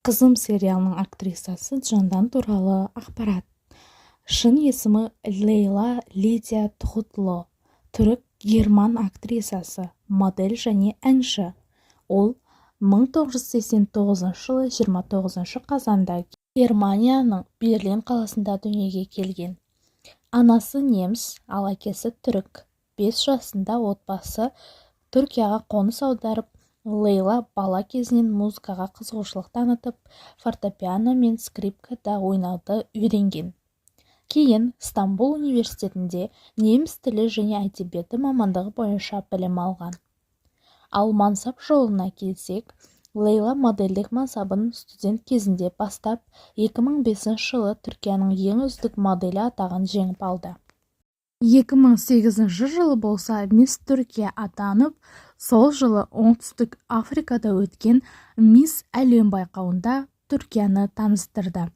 Қызым сериалының актрисасы Жандан туралы ақпарат. Шын есімі Лейла Лидия Тухутло, түрік-герман актрисасы, модель және әнші. Ол 1989 жылы 29 қазанда Германияның Берлин қаласында дүниеге келген. Анасы неміс, ал әкесі түрік. 5 жасында отбасы Түркияға қоныс аударып, Лейла бала кезінен музыкаға қызығушылық танытып, фортепиано мен скрипкада ойнауды үйренген. Кейін Стамбул университетінде неміс тілі және әдебиеті мамандығы бойынша білім алған. Ал мансап жолына келсек, Лейла модельдік мансабын студент кезінде бастап, 2005 жылы Түркияның ең үздік моделі атағын жеңіп алды. 2008 жылы болса Мисс Түркия атанып, сол жылы Оңтүстік Африкада өткен Мисс Әлем байқауында Түркияны таныстырды.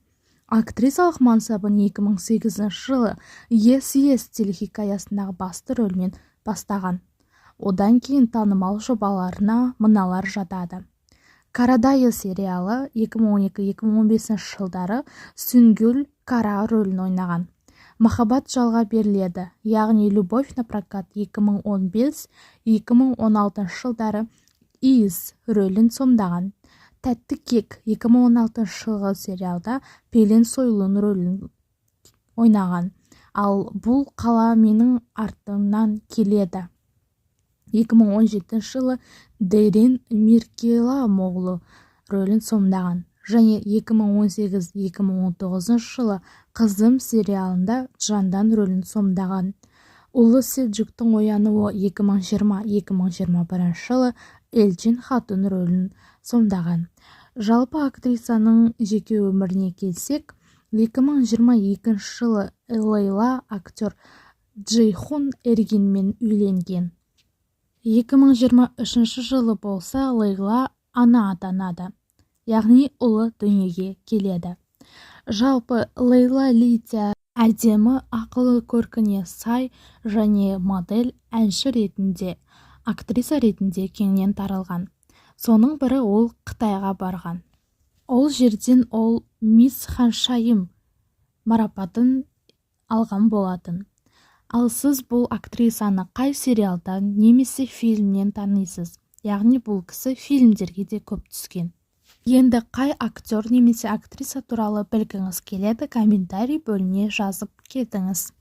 Актрисалық мансабын 2008 жылы Yes телехикаясындағы басты рөлмен бастаған. Одан кейін танымал жобаларына мыналар жатады. Карадайы сериалы 2012-2015 жылдары Сүнгүл Кара рөлін ойнаған. Махаббат жалға беріледі, яғни Любовь на прокат 2015-2016 жылдары Иіс рөлін сомдаған. Тәтті кек 2016 жылғы сериалда Пелен Сойлун рөлін ойнаған. Ал бұл қала менің артымнан келеді 2017 жылы Дерен Миркеламоғлу рөлін сомдаған. Және 2018-2019 жылы Қызым сериалында Жандан рөлін сомдаған. Ұлы Селжуктың оянуы 2020-2021 жылы Элчин Хатун рөлін сомдаған. Жалпы актрисаның жеке өміріне келсек, 2022 жылы Лейла актер Джейхун Эргинмен үйленген. 2023 жылы болса Лейла ана атанады, яғни ұлы дүниеге келеді. Жалпы Лейла Лидия әдемі, ақылы көркіне сай және модель, әнші ретінде, актриса ретінде кеңінен таралған. Соның бірі ол Қытайға барған. Ол жерден ол Мисс Ханшайым марапатын алған болатын. Ал сіз бұл актрисаны қай сериалдан немесе фильмнен танисыз? Яғни бұл кісі фильмдерге де көп түскен. Енді қай актер немесе актриса туралы білгіңіз келеді, комментарий бөліміне жазып кетіңіз.